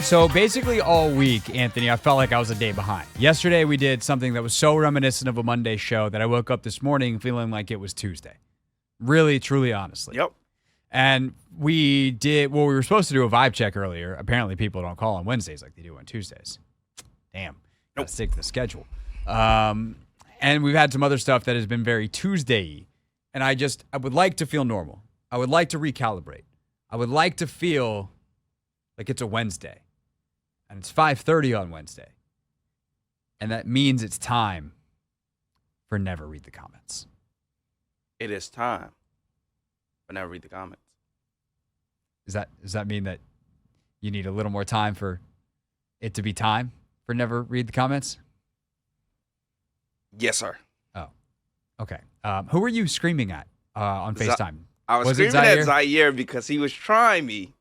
So basically all week, Anthony, I felt like I was a day behind. Yesterday we did something that was so reminiscent of a Monday show that I woke up this morning feeling like it was Tuesday. Really, truly, honestly. Yep. And we were supposed to do a vibe check earlier. Apparently people don't call on Wednesdays like they do on Tuesdays. Damn. Gotta stick to the schedule. And we've had some other stuff that has been very Tuesday-y. And I would like to feel normal. I would like to recalibrate. I would like to feel like it's a Wednesday. And it's 5:30 on Wednesday. And that means it's time for Never Read the Comments. It is time, but never read the comments. Does that mean that you need a little more time for it to be time for Never Read the Comments? Yes, sir. Oh, okay. Who were you screaming at on FaceTime? I was screaming at Zaire because he was trying me.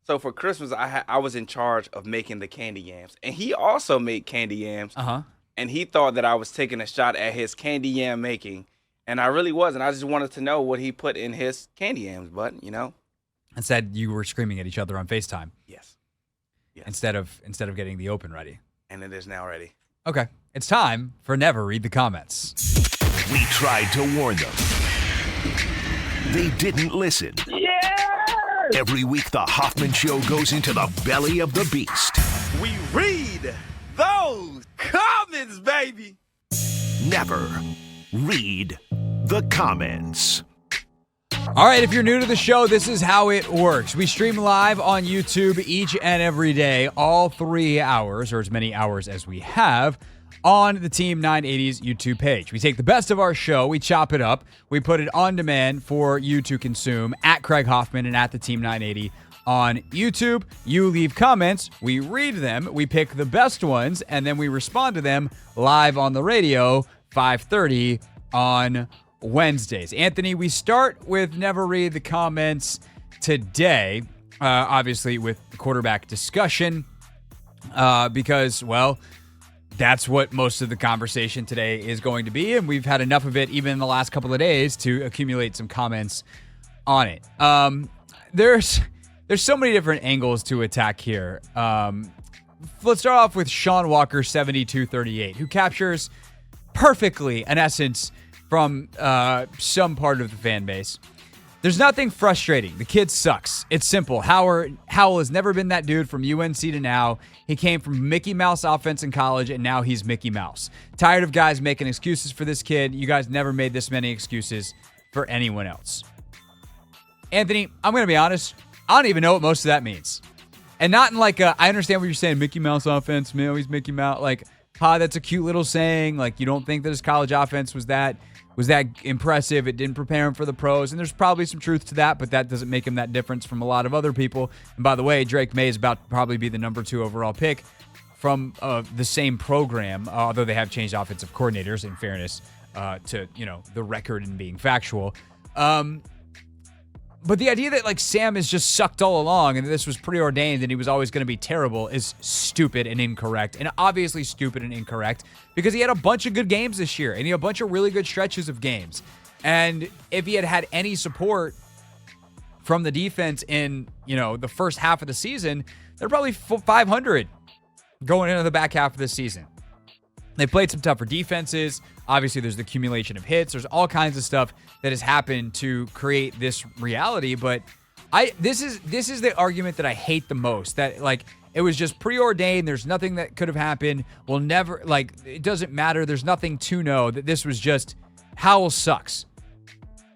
So for Christmas, I was in charge of making the candy yams, and he also made candy yams. And he thought that I was taking a shot at his candy yam making, and I really wasn't. I just wanted to know what he put in his candy yams, but Instead, you were screaming at each other on FaceTime. Yes. Instead of getting the open ready. And it is now ready. Okay, it's time for Never Read the Comments. We tried to warn them. They didn't listen. Yeah! Every week, the Hoffman Show goes into the belly of the beast. We read those comments, baby. Never read the comments. All right, if you're new to the show, this is how it works. We stream live on YouTube each and every day, all 3 hours, or as many hours as we have, on the Team 980's YouTube page. We take the best of our show, we chop it up, we put it on demand for you to consume at Craig Hoffman and at the Team 980 on YouTube. You leave comments, we read them, we pick the best ones, and then we respond to them live on the radio, 5:30 on Wednesdays. Anthony, we start with Never Read the Comments today, obviously with the quarterback discussion, because, well, that's what most of the conversation today is going to be, and we've had enough of it even in the last couple of days to accumulate some comments on it. There's so many different angles to attack here. Let's start off with Sean Walker 7238, who captures perfectly an essence from some part of the fan base. There's nothing frustrating. The kid sucks. It's simple. Howell has never been that dude from UNC to now. He came from Mickey Mouse offense in college, and now he's Mickey Mouse. Tired of guys making excuses for this kid. You guys never made this many excuses for anyone else. Anthony, I'm going to be honest. I don't even know what most of that means. And not in like I understand what you're saying, Mickey Mouse offense, man, he's Mickey Mouse. Like, that's a cute little saying. Like, you don't think that his college offense was that impressive. It didn't prepare him for the pros. And there's probably some truth to that, but that doesn't make him that different from a lot of other people. And by the way, Drake May is about to probably be the number 2 overall pick from the same program, although they have changed offensive coordinators, in fairness to, the record and being factual. But the idea that, like, Sam has just sucked all along and this was preordained and he was always going to be terrible is stupid and incorrect. And obviously stupid and incorrect because he had a bunch of good games this year and he had a bunch of really good stretches of games. And if he had had any support from the defense in, the first half of the season, they're probably 500 going into the back half of the season. They played some tougher defenses. Obviously, there's the accumulation of hits. There's all kinds of stuff that has happened to create this reality. But this is the argument that I hate the most. That, like, it was just preordained. There's nothing that could have happened. We'll never, like, it doesn't matter. There's nothing to know. That this was just Howell sucks.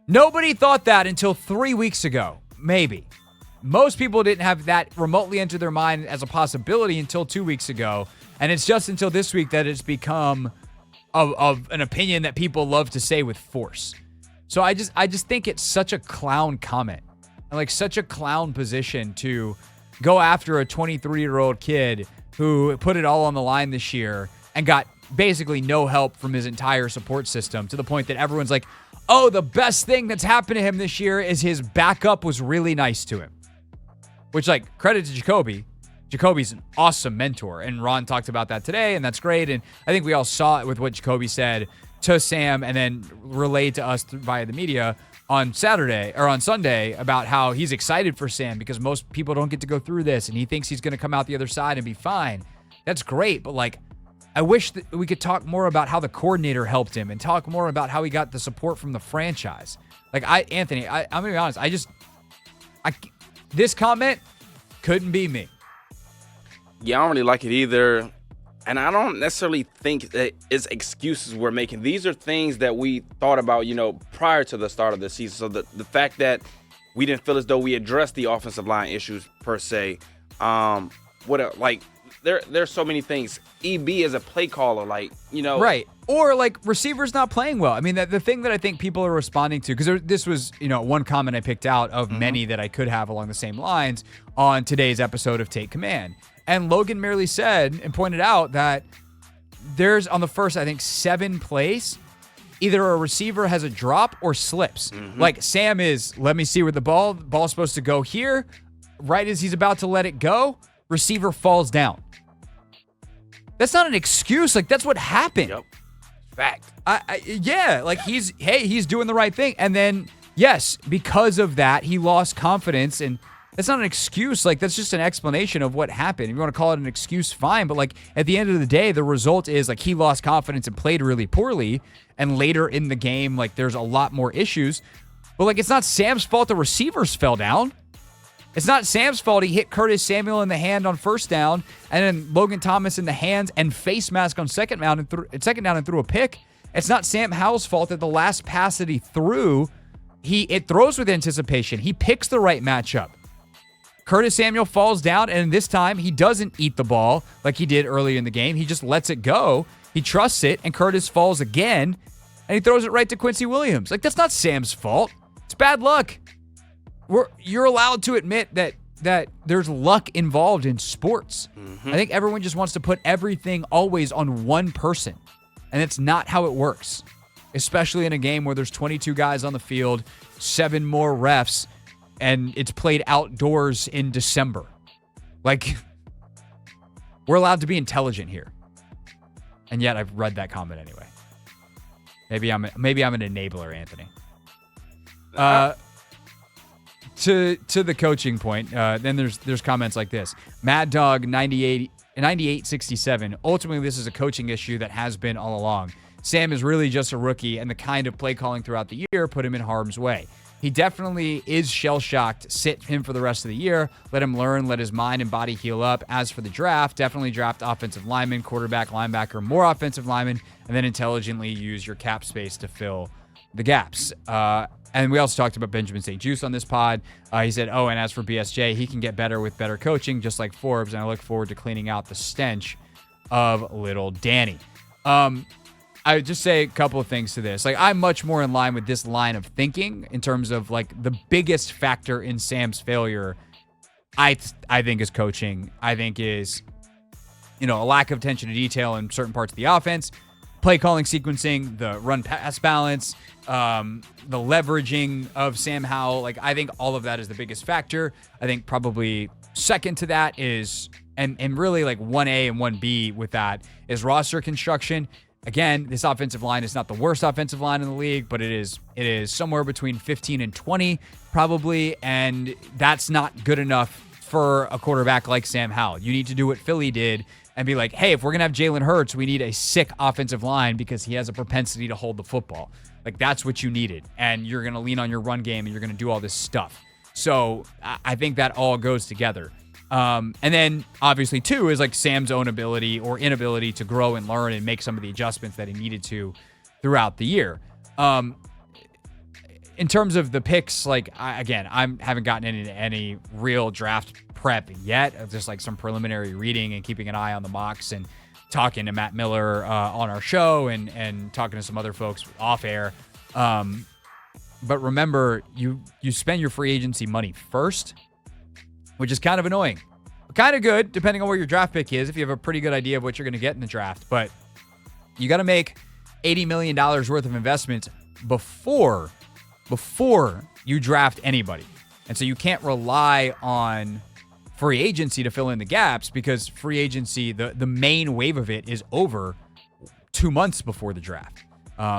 Nobody thought that until 3 weeks ago, maybe. Most people didn't have that remotely enter their mind as a possibility until 2 weeks ago. And it's just until this week that it's become of an opinion that people love to say with force. So I just think it's such a clown comment and like such a clown position to go after a 23-year-old kid who put it all on the line this year and got basically no help from his entire support system to the point that everyone's like, oh, the best thing that's happened to him this year is his backup was really nice to him. Which, like, credit to Jacoby. Jacoby's an awesome mentor, and Ron talked about that today, and that's great. And I think we all saw it with what Jacoby said to Sam and then relayed to us via the media on Saturday or on Sunday about how he's excited for Sam because most people don't get to go through this and he thinks he's going to come out the other side and be fine. That's great, but like, I wish that we could talk more about how the coordinator helped him and talk more about how he got the support from the franchise. Like, Anthony, I'm going to be honest. This comment couldn't be me. Yeah, I don't really like it either. And I don't necessarily think that it's excuses we're making. These are things that we thought about, prior to the start of the season. So the fact that we didn't feel as though we addressed the offensive line issues per se. There's so many things. EB is a play caller, Right. Or, receivers not playing well. I mean, the thing that I think people are responding to, because this was, one comment I picked out of many that I could have along the same lines on today's episode of Take Command. And Logan merely said and pointed out that there's, on the first, I think, 7 plays, either a receiver has a drop or slips. Like, Sam is, let me see where ball's supposed to go here. Right as he's about to let it go, receiver falls down. That's not an excuse. Like, that's what happened. Yep. Fact. He's doing the right thing. And then, yes, because of that, he lost confidence. And that's not an excuse. Like, that's just an explanation of what happened. If you want to call it an excuse, fine. But, like, at the end of the day, the result is, like, he lost confidence and played really poorly. And later in the game, like, there's a lot more issues. But, like, it's not Sam's fault the receivers fell down. It's not Sam's fault he hit Curtis Samuel in the hand on first down and then Logan Thomas in the hands and face mask on second down and threw a pick. It's not Sam Howell's fault that the last pass that he threw, it throws with anticipation. He picks the right matchup. Curtis Samuel falls down, and this time he doesn't eat the ball like he did earlier in the game. He just lets it go. He trusts it, and Curtis falls again, and he throws it right to Quincy Williams. Like, that's not Sam's fault. It's bad luck. You're allowed to admit that there's luck involved in sports. I think everyone just wants to put everything always on one person, and it's not how it works, especially in a game where there's 22 guys on the field, 7 more refs, and it's played outdoors in December. Like, we're allowed to be intelligent here. And yet I've read that comment anyway. Maybe I'm an enabler, Anthony. To the coaching point, then there's comments like this. Mad Dog 9867. Ultimately, this is a coaching issue that has been all along. Sam is really just a rookie, and the kind of play calling throughout the year put him in harm's way. He definitely is shell-shocked. Sit him for the rest of the year. Let him learn. Let his mind and body heal up. As for the draft, definitely draft offensive lineman, quarterback, linebacker, more offensive lineman, and then intelligently use your cap space to fill the gaps. And we also talked about Benjamin St. Juste on this pod. He said, and as for BSJ, he can get better with better coaching, just like Forbes, and I look forward to cleaning out the stench of little Danny. I would just say a couple of things to this. Like, I'm much more in line with this line of thinking in terms of, like, the biggest factor in Sam's failure, I think, is coaching. I think is, a lack of attention to detail in certain parts of the offense, play calling, sequencing, the run-pass balance, the leveraging of Sam Howell. Like, I think all of that is the biggest factor. I think probably second to that is, and really like 1A and 1B with that, is roster construction. Again, this offensive line is not the worst offensive line in the league, but it is somewhere between 15 and 20 probably, and that's not good enough for a quarterback like Sam Howell. You need to do what Philly did and be like, hey, if we're going to have Jalen Hurts, we need a sick offensive line because he has a propensity to hold the football. Like, that's what you needed, and you're going to lean on your run game, and you're going to do all this stuff. So I think that all goes together. And then, obviously, too, is like Sam's own ability or inability to grow and learn and make some of the adjustments that he needed to throughout the year. In terms of the picks, like, I haven't gotten into any real draft prep yet. Just like some preliminary reading and keeping an eye on the mocks and talking to Matt Miller on our show and talking to some other folks off air. But remember, you spend your free agency money first, which is kind of annoying. Kind of good, depending on where your draft pick is, if you have a pretty good idea of what you're going to get in the draft. But you got to make $80 million worth of investments before you draft anybody. And so you can't rely on free agency to fill in the gaps, because free agency, the main wave of it, is over 2 months before the draft.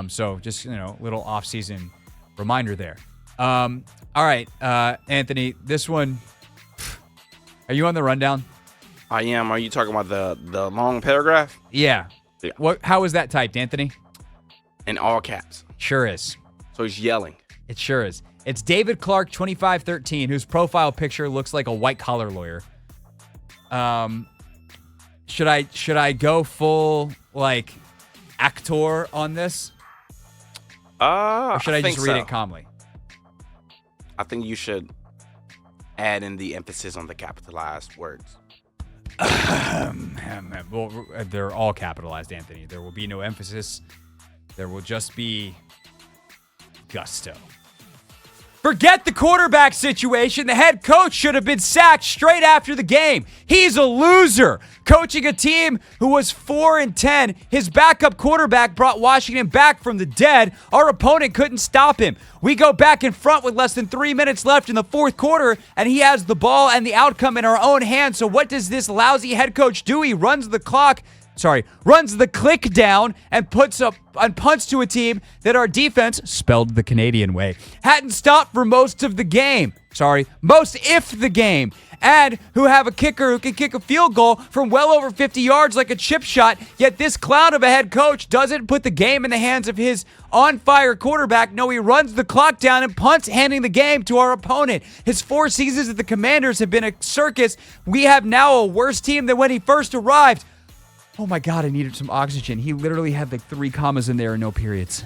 So just, little off-season reminder there. All right, Anthony, this one. Are you on the rundown? I am. Are you talking about the long paragraph? Yeah. How is that typed, Anthony? In all caps. Sure is. So he's yelling. It sure is. It's David Clark, 2513, whose profile picture looks like a white-collar lawyer. Should I go full, like, actor on this? Or should I just read it calmly? I think you should add in the emphasis on the capitalized words. Well, they're all capitalized, Anthony. There will be no emphasis. There will just be gusto. Forget the quarterback situation. The head coach should have been sacked straight after the game. He's a loser. Coaching a team who was 4-10, his backup quarterback brought Washington back from the dead. Our opponent couldn't stop him. We go back in front with less than 3 minutes left in the fourth quarter, and he has the ball and the outcome in our own hands. So what does this lousy head coach do? He runs the click down and punts to a team that our defense, spelled the Canadian way, hadn't stopped for most of the game. Most if the game. And who have a kicker who can kick a field goal from well over 50 yards like a chip shot, yet this clown of a head coach doesn't put the game in the hands of his on-fire quarterback. No, he runs the clock down and punts, handing the game to our opponent. His 4 seasons at the Commanders have been a circus. We have now a worse team than when he first arrived. Oh my God, I needed some oxygen. He literally had like 3 commas in there and no periods.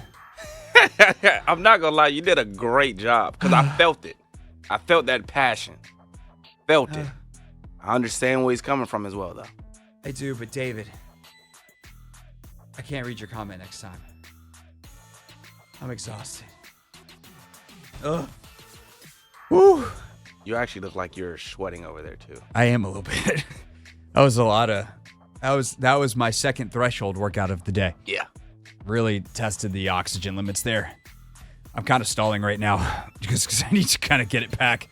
I'm not going to lie. You did a great job because I felt it. I felt that passion. Felt it. I understand where he's coming from as well, though. I do, but David, I can't read your comment next time. I'm exhausted. Ugh. Woo. You actually look like you're sweating over there, too. I am a little bit. That was a lot of... That was my second threshold workout of the day. Yeah. Really tested the oxygen limits there. I'm kind of stalling right now just because I need to kind of get it back.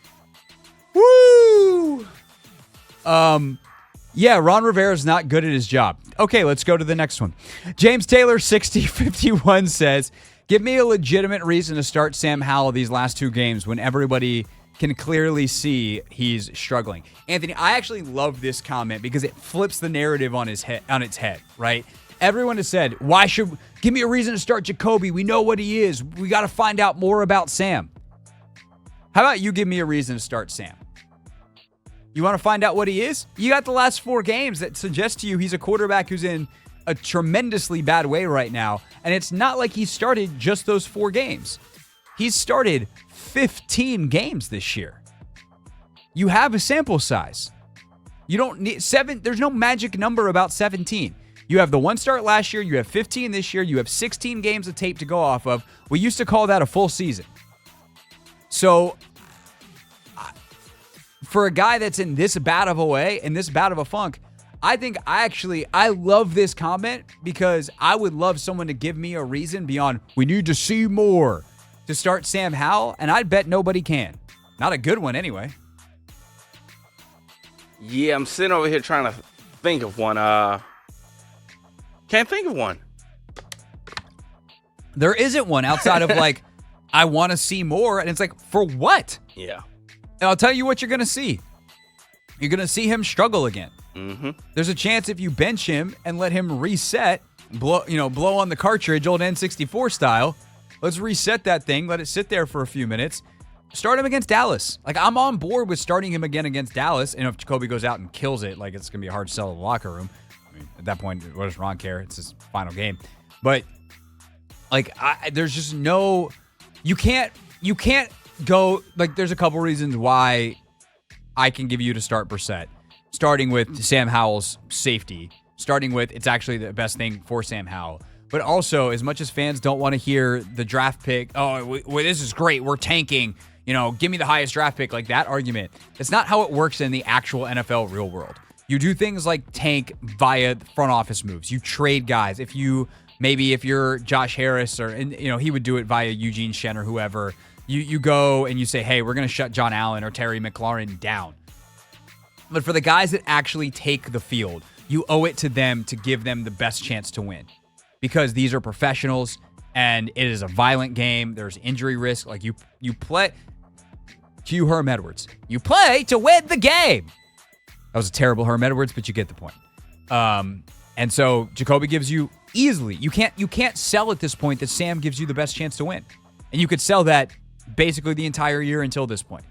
Woo! Yeah, Ron Rivera's not good at his job. Okay, let's go to the next one. James Taylor, 6051 says, give me a legitimate reason to start Sam Howell these last 2 games when everybody can clearly see he's struggling. Anthony, I actually love this comment because it flips the narrative on its head, right? Everyone has said, give me a reason to start Jacoby. We know what he is. We got to find out more about Sam. How about you give me a reason to start Sam? You want to find out what he is? You got the last 4 games that suggest to you he's a quarterback who's in a tremendously bad way right now. And it's not like he started just those 4 games. He's started 15 games this year. You have a sample size. You don't need 7. There's no magic number about 17. You have the 1 start last year. You have 15 this year. You have 16 games of tape to go off of. We used to call that a full season. So for a guy that's in this bad of a way, in this bad of a funk, I love this comment because I would love someone to give me a reason beyond we need to see more to start Sam Howell, and I'd bet nobody can. Not a good one anyway. Yeah, I'm sitting over here trying to think of one. Can't think of one. There isn't one outside of like, I want to see more, and it's like, for what? Yeah. And I'll tell you what you're going to see. You're going to see him struggle again. Mm-hmm. There's a chance if you bench him and let him reset, blow on the cartridge, old N64 style. Let's reset that thing. Let it sit there for a few minutes. Start him against Dallas. Like, I'm on board with starting him again against Dallas. And if Jacoby goes out and kills it, like, it's going to be a hard sell in the locker room. I mean, at that point, what does Ron care? It's his final game. But, like, there's just no... You can't go... Like, there's a couple reasons why I can give you to start Brissett. Starting with Sam Howell's safety. Starting with it's actually the best thing for Sam Howell. But also, as much as fans don't want to hear the draft pick, this is great, we're tanking, give me the highest draft pick, like that argument. It's not how it works in the actual NFL real world. You do things like tank via front office moves. You trade guys. If you're Josh Harris or he would do it via Eugene Shen or whoever. You go and you say, hey, we're going to shut John Allen or Terry McLaurin down. But for the guys that actually take the field, you owe it to them to give them the best chance to win. Because these are professionals And it is a violent game. There's injury risk. Like, you play... Cue Herm Edwards. You play to win the game. That was a terrible Herm Edwards, but you get the point. And so Jacoby gives you easily. You can't sell at this point that Sam gives you the best chance to win. And you could sell that basically the entire year until this point.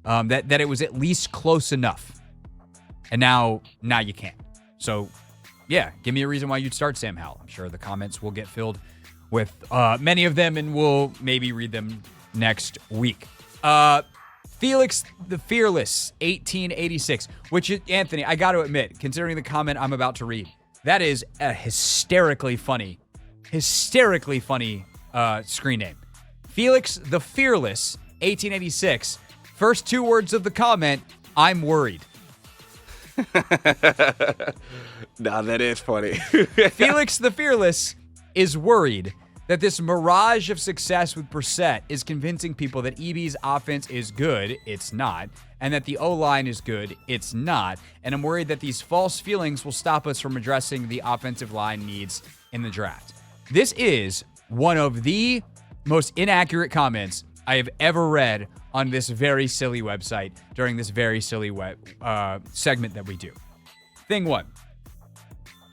That it was at least close enough. And now you can't. So, yeah, give me a reason why you'd start Sam Howell. I'm sure the comments will get filled with many of them, and we'll maybe read them next week. Felix the Fearless, 1886, which, Anthony, I got to admit, considering the comment I'm about to read, that is a hysterically funny screen name. Felix the Fearless, 1886. First two words of the comment, I'm worried. Nah, that is funny. Felix the Fearless is worried that this mirage of success with Brissett is convincing people that EB's offense is good, it's not, and that the O-line is good, it's not, and I'm worried that these false feelings will stop us from addressing the offensive line needs in the draft. This is one of the most inaccurate comments I have ever read on this very silly website during this very silly segment that we do. Thing one,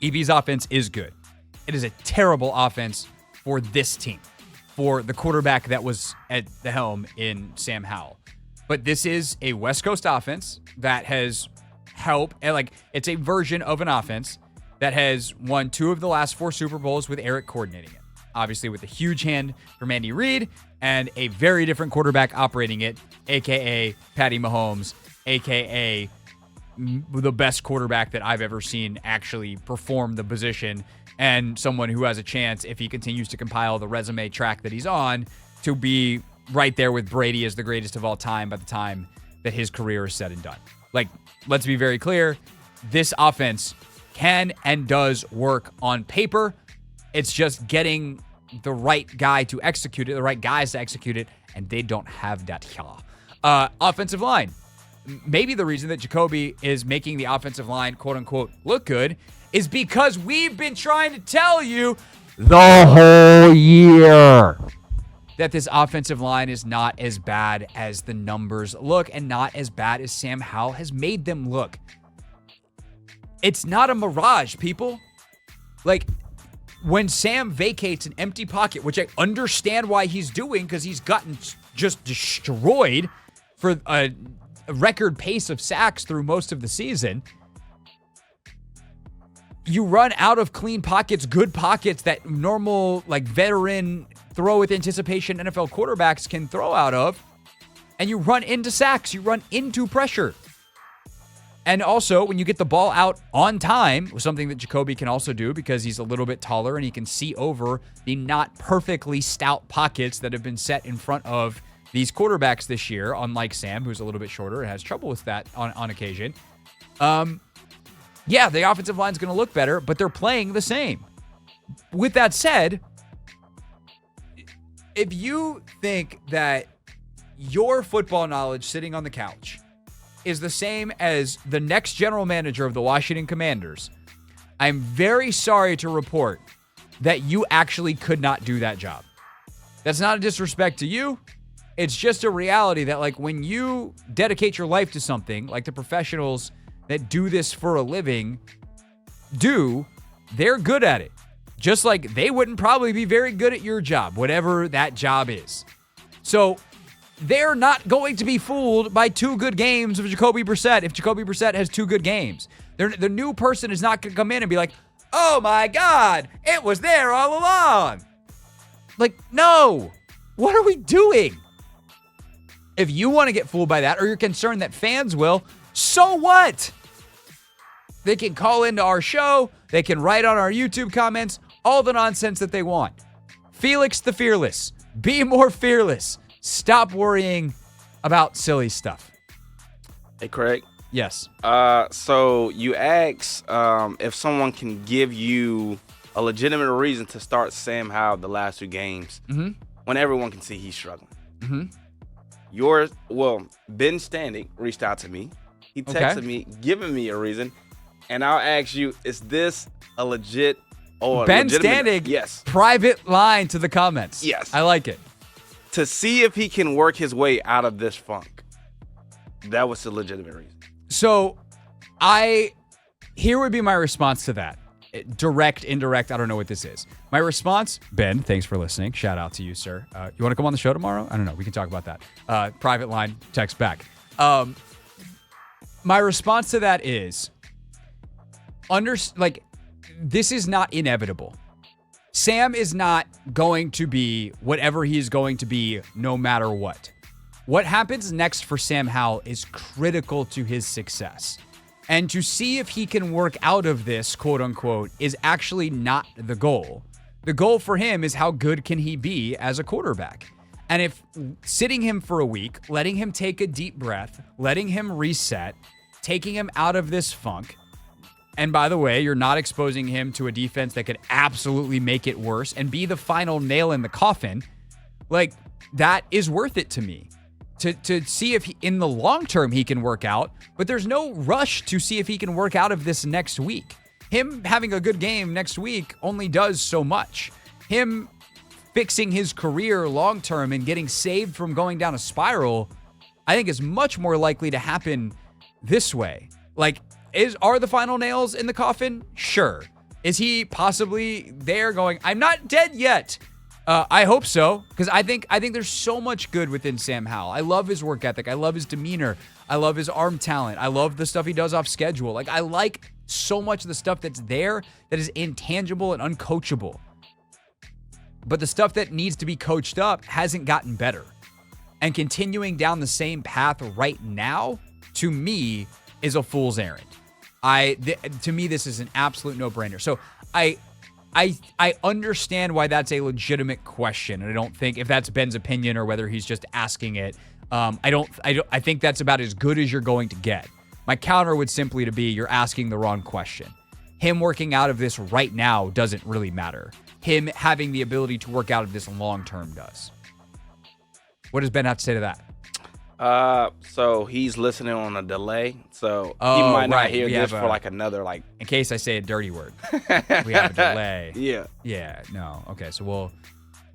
EB's offense is good. It is a terrible offense for this team, for the quarterback that was at the helm in Sam Howell. But this is a West Coast offense that has helped, and like, it's a version of an offense that has won 2 of the last 4 Super Bowls with Eric coordinating it. Obviously with a huge hand from Andy Reid and a very different quarterback operating it, a.k.a. Patty Mahomes, a.k.a. the best quarterback that I've ever seen actually perform the position, and someone who has a chance, if he continues to compile the resume track that he's on, to be right there with Brady as the greatest of all time by the time that his career is said and done. Like, let's be very clear. This offense can and does work on paper. It's just getting the right guy to execute it, the right guys to execute it, and they don't have that here. Offensive line. Maybe the reason that Jacoby is making the offensive line, quote-unquote, look good is because we've been trying to tell you the whole year that this offensive line is not as bad as the numbers look and not as bad as Sam Howell has made them look. It's not a mirage, people. Like, when Sam vacates an empty pocket, which I understand why he's doing because he's gotten just destroyed for a record pace of sacks through most of the season, you run out of clean pockets, good pockets that normal, like, veteran throw with anticipation NFL quarterbacks can throw out of, and you run into sacks, you run into pressure. And also, when you get the ball out on time, something that Jacoby can also do because he's a little bit taller and he can see over the not perfectly stout pockets that have been set in front of these quarterbacks this year, unlike Sam, who's a little bit shorter and has trouble with that on occasion. Yeah, the offensive line's going to look better, but they're playing the same. With that said, if you think that your football knowledge sitting on the couch is the same as the next general manager of the Washington Commanders, I'm very sorry to report that you actually could not do that job. That's not a disrespect to you. It's just a reality that, like, when you dedicate your life to something, like the professionals that do this for a living do, they're good at it. Just like they wouldn't probably be very good at your job, whatever that job is. So they're not going to be fooled by 2 good games of Jacoby Brissett if Jacoby Brissett has 2 good games. The new person is not going to come in and be like, oh my God, it was there all along. Like, no. What are we doing? If you want to get fooled by that, or you're concerned that fans will, so what? They can call into our show. They can write on our YouTube comments. All the nonsense that they want. Felix the Fearless. Be more fearless. Stop worrying about silly stuff. Hey, Craig. Yes. So you asked if someone can give you a legitimate reason to start Sam Howell the last 2 games when everyone can see he's struggling. Ben Standing reached out to me. He texted me, giving me a reason. And I'll ask you, is this a legit or Ben Standig, yes, private line to the comments. Yes. I like it. To see if he can work his way out of this funk. That was the legitimate reason. So here would be my response to that. Direct, indirect, I don't know what this is. My response, Ben, thanks for listening. Shout out to you, sir. You want to come on the show tomorrow? I don't know. We can talk about that. Private line, text back. My response to that is, this is not inevitable. Sam is not going to be whatever he is going to be no matter what. What happens next for Sam Howell is critical to his success. And to see if he can work out of this, quote unquote, is actually not the goal. The goal for him is how good can he be as a quarterback. And if sitting him for a week, letting him take a deep breath, letting him reset, taking him out of this funk, and by the way, you're not exposing him to a defense that could absolutely make it worse and be the final nail in the coffin, like, that is worth it to me. To see if in the long term he can work out, but there's no rush to see if he can work out of this next week. Him having a good game next week only does so much. Him fixing his career long term and getting saved from going down a spiral, I think is much more likely to happen this way. Like, are the final nails in the coffin? Sure. Is he possibly there going, I'm not dead yet? I hope so, because I think there's so much good within Sam Howell. I love his work ethic. I love his demeanor. I love his arm talent. I love the stuff he does off schedule. Like, I like so much of the stuff that's there that is intangible and uncoachable. But the stuff that needs to be coached up hasn't gotten better. And continuing down the same path right now, to me, is a fool's errand. To me, this is an absolute no-brainer. So I understand why that's a legitimate question, and I don't think if that's Ben's opinion or whether he's just asking it. I think that's about as good as you're going to get. My counter would simply to be you're asking the wrong question. Him working out of this right now doesn't really matter. Him having the ability to work out of this long term does. What does Ben have to say to that? So he's listening on a delay, so he might not hear this for like another in case I say a dirty word. We have a delay. Yeah. No. Okay. So we'll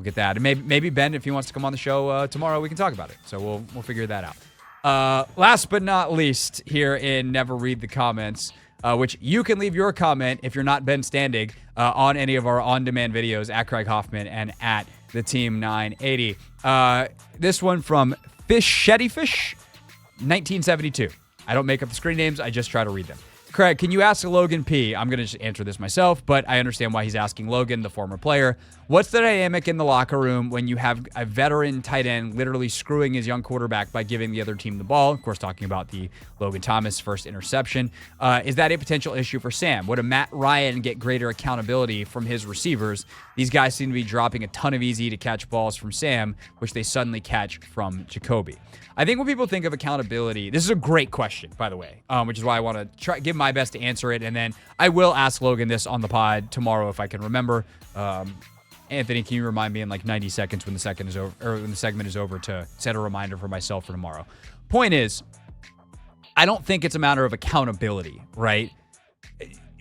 get that, and maybe Ben, if he wants to come on the show tomorrow, we can talk about it. So we'll figure that out. Last but not least, here in Never Read the Comments, which you can leave your comment if you're not Ben Standig on any of our on-demand videos at Craig Hoffman and at the Team 980. This one from Shetty Fish, 1972. I don't make up the screen names. I just try to read them. Craig, can you ask Logan P? I'm going to just answer this myself, but I understand why he's asking Logan, the former player. What's the dynamic in the locker room when you have a veteran tight end literally screwing his young quarterback by giving the other team the ball? Of course, talking about the Logan Thomas first interception. Is that a potential issue for Sam? Would a Matt Ryan get greater accountability from his receivers? These guys seem to be dropping a ton of easy-to-catch balls from Sam, which they suddenly catch from Jacoby. I think when people think of accountability, this is a great question, by the way, which is why I want to try give my best to answer it, and then I will ask Logan this on the pod tomorrow if I can remember. Anthony, can you remind me in 90 seconds when the segment is over to set a reminder for myself for tomorrow? Point is, I don't think it's a matter of accountability, right?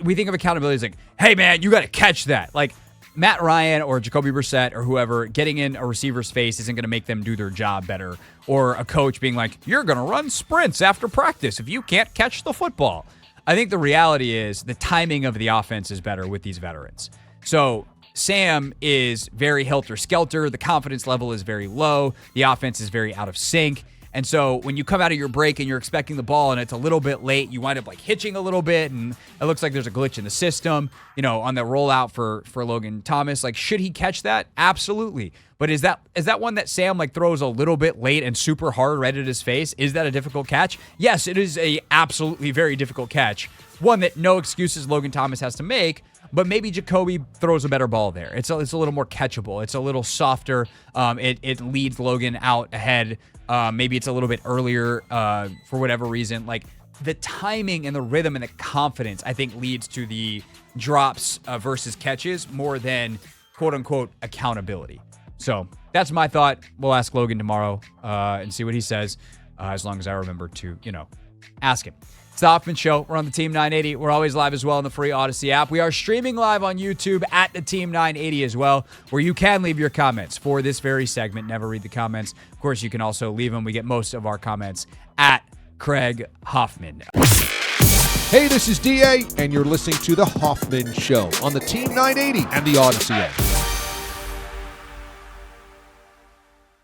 We think of accountability as like, hey man, you got to catch that. Like, Matt Ryan or Jacoby Brissett or whoever getting in a receiver's face isn't going to make them do their job better. Or a coach being like, you're going to run sprints after practice if you can't catch the football. I think the reality is the timing of the offense is better with these veterans. So Sam is very helter-skelter. The confidence level is very low. The offense is very out of sync. And so when you come out of your break and you're expecting the ball and it's a little bit late, you wind up hitching a little bit and it looks like there's a glitch in the system, on the rollout for Logan Thomas. Should he catch that? Absolutely. But is that one that Sam throws a little bit late and super hard right at his face? Is that a difficult catch? Yes, it is a absolutely very difficult catch. One that no excuses Logan Thomas has to make. But maybe Jacoby throws a better ball there. It's a little more catchable. It's a little softer. It leads Logan out ahead. Maybe it's a little bit earlier for whatever reason. The timing and the rhythm and the confidence, I think, leads to the drops versus catches more than quote-unquote accountability. So that's my thought. We'll ask Logan tomorrow and see what he says, as long as I remember to, ask him. It's the Hoffman Show. We're on the Team 980. We're always live as well on the free Odyssey app. We are streaming live on YouTube at the Team 980 as well, where you can leave your comments for this very segment. Never read the comments. Of course, you can also leave them. We get most of our comments at Craig Hoffman. Hey, this is DA, and you're listening to The Hoffman Show on the Team 980 and the Odyssey app.